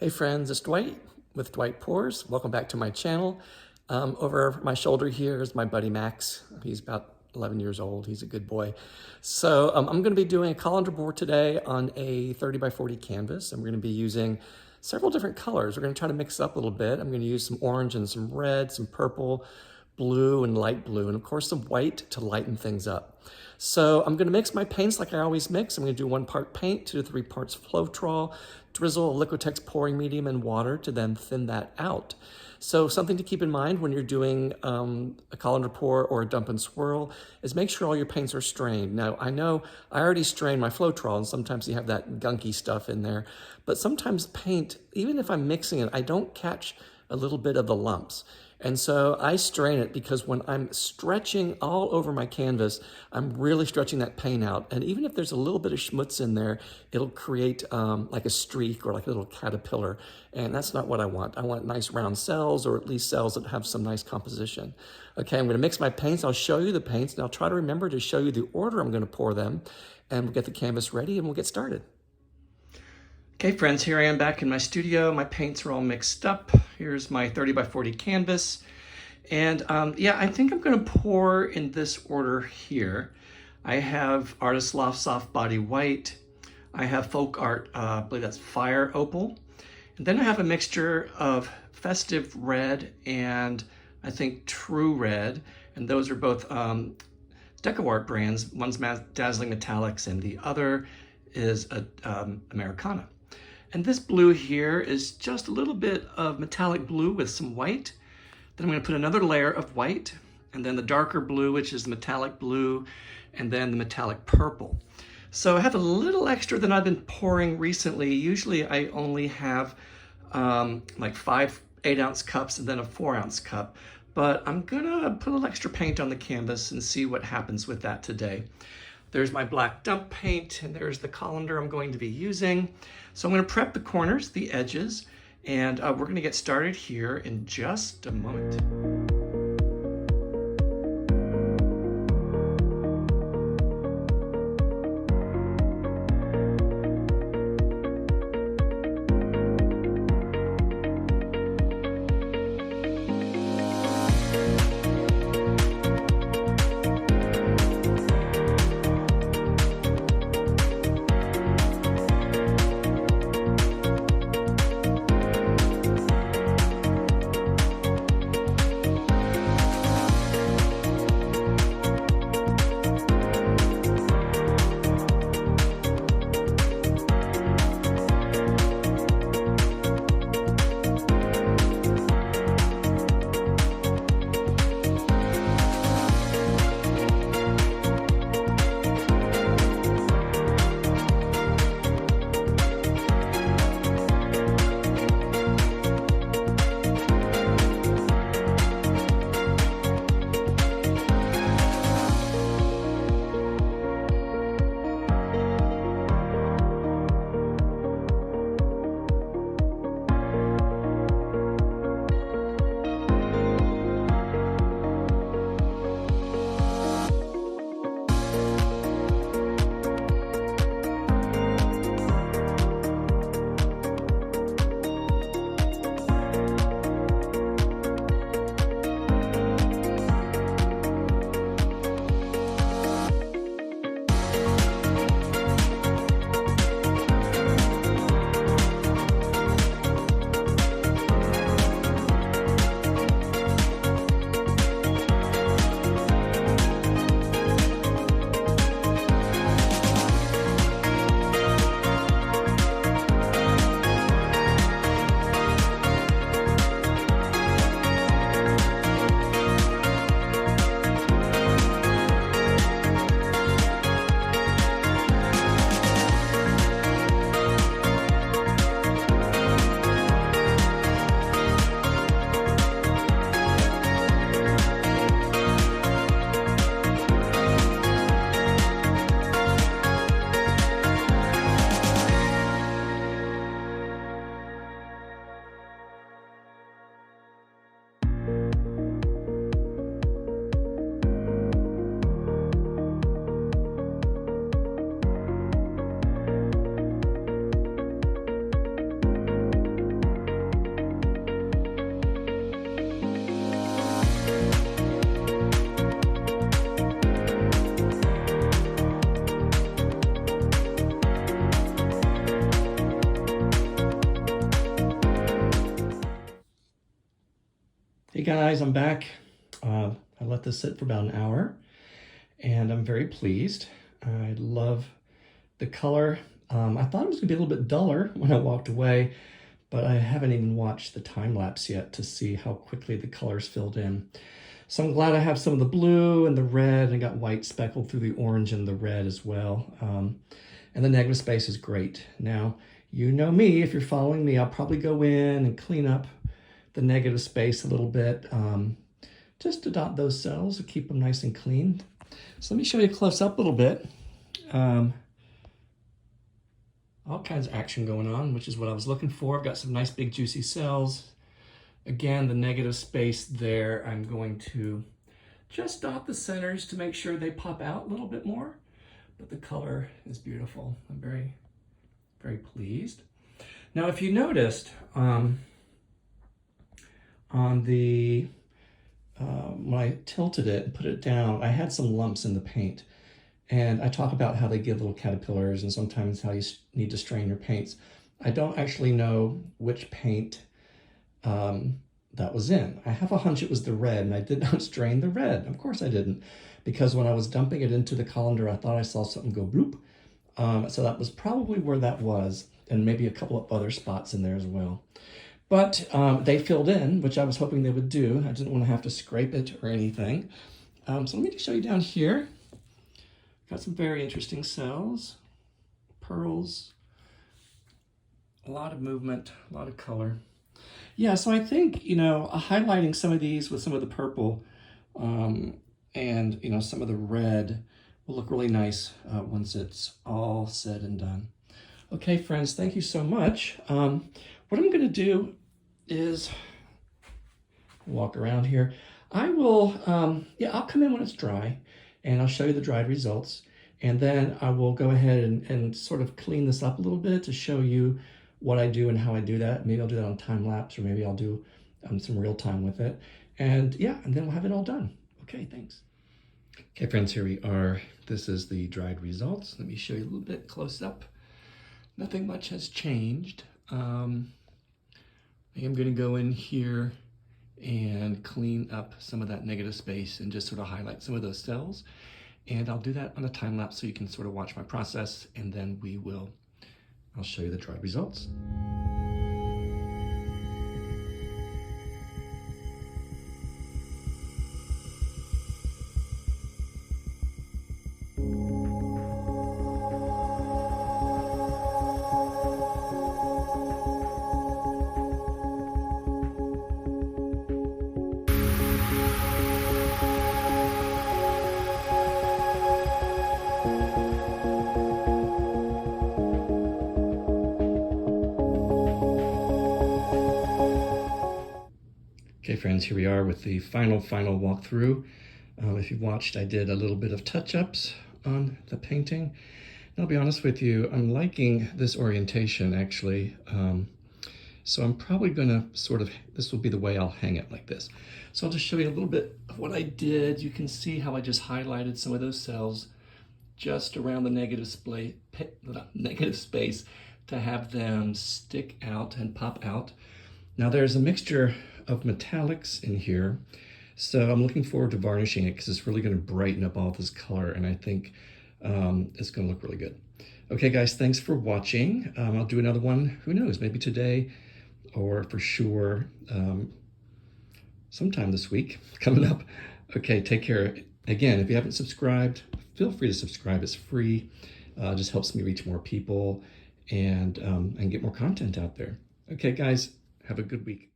Hey friends, it's Dwight with Dwight Pours. Welcome back to my channel. Over my shoulder here is my buddy Max. He's about 11 years old. He's a good boy. So I'm going to be doing a colander board today on a 30 by 40 canvas. And we're going to be using several different colors. We're going to try to mix up a little bit. I'm going to use some orange and some red, some purple, blue and light blue, and of course some white to lighten things up. So I'm going to mix my paints like I always mix. I'm going to do 1 part paint, 2 to 3 parts floetrol, Drizzle, liquitex pouring medium, and water to then thin that out. So something to keep in mind when you're doing a colander pour or a dump and swirl is make sure all your paints are strained. Now, I know I already strained my floetrol, and sometimes you have that gunky stuff in there, but sometimes paint, even if I'm mixing it, I don't catch a little bit of the lumps. And so I strain it because when I'm stretching all over my canvas, I'm really stretching that paint out. And even if there's a little bit of schmutz in there, it'll create like a streak or like a little caterpillar. And that's not what I want. I want nice round cells, or at least cells that have some nice composition. Okay, I'm gonna mix my paints. I'll show you the paints, and I'll try to remember to show you the order I'm gonna pour them. And we'll get the canvas ready and we'll get started. Okay friends, here I am back in my studio. My paints are all mixed up. Here's my 30 by 40 canvas. And yeah, I think I'm gonna pour in this order here. I have Artist Loft Soft Body White. I have Folk Art, I believe that's Fire Opal. And then I have a mixture of Festive Red and I think True Red. And those are both Deco Art brands. One's Dazzling Metallics and the other is Americana. And this blue here is just a little bit of metallic blue with some white. Then I'm going to put another layer of white, and then the darker blue, which is the metallic blue, and then the metallic purple. So I have a little extra than I've been pouring recently. Usually I only have like 5 8-ounce cups and then a 4-ounce cup. But I'm gonna put a little extra paint on the canvas and see what happens with that today. There's my black dump paint, and there's the colander I'm going to be using. So I'm going to prep the corners, the edges, and we're going to get started here in just a moment. Hey guys, I'm back. I let this sit for about an hour and I'm very pleased. I love the color. I thought it was gonna be a little bit duller when I walked away, but I haven't even watched the time lapse yet to see how quickly the colors filled in. So I'm glad I have some of the blue and the red, and I got white speckled through the orange and the red as well. And the negative space is great. Now, you know me, if you're following me, I'll probably go in and clean up the negative space a little bit, just to dot those cells to keep them nice and clean. So let me show you close up a little bit. All kinds of action going on, which is what I was looking for. I've got some nice big juicy cells. Again, the negative space there, I'm going to just dot the centers to make sure they pop out a little bit more, but the color is beautiful. I'm very, very pleased. Now, if you noticed, on the, when I tilted it and put it down, I had some lumps in the paint. And I talk about how they give little caterpillars and sometimes how you need to strain your paints. I don't actually know which paint that was in. I have a hunch it was the red, and I did not strain the red. Of course I didn't, because when I was dumping it into the colander, I thought I saw something go bloop. So that was probably where that was, and maybe a couple of other spots in there as well. But they filled in, which I was hoping they would do. I didn't want to have to scrape it or anything. So let me just show you down here. Got some very interesting cells, pearls, a lot of movement, a lot of color. Yeah, so I think, you know, highlighting some of these with some of the purple and, you know, some of the red will look really nice once it's all said and done. Okay, friends, thank you so much. What I'm going to do is walk around here. I will, I'll come in when it's dry, and I'll show you the dried results. And then I will go ahead and sort of clean this up a little bit to show you what I do and how I do that. Maybe I'll do that on time lapse, or maybe I'll do some real time with it. And yeah, and then we'll have it all done. Okay, thanks. Okay, friends, here we are. This is the dried results. Let me show you a little bit close up. Nothing much has changed. I am going to go in here and clean up some of that negative space and just sort of highlight some of those cells. And I'll do that on a time lapse so you can sort of watch my process, and then I'll show you the dried results. Okay, friends, here we are with the final walkthrough. If you've watched, I did a little bit of touch-ups on the painting. And I'll be honest with you, I'm liking this orientation, actually. So I'm probably gonna this will be the way I'll hang it, like this. So I'll just show you a little bit of what I did. You can see how I just highlighted some of those cells just around the negative space to have them stick out and pop out. Now there's a mixture of metallics in here, so I'm looking forward to varnishing it because it's really going to brighten up all this color, and I think it's going to look really good. Okay guys, thanks for watching. I'll do another one, who knows, maybe today, or for sure sometime this week coming up. Okay, take care. Again, if you haven't subscribed, feel free to subscribe. It's free. Just helps me reach more people and get more content out there. Okay guys, have a good week.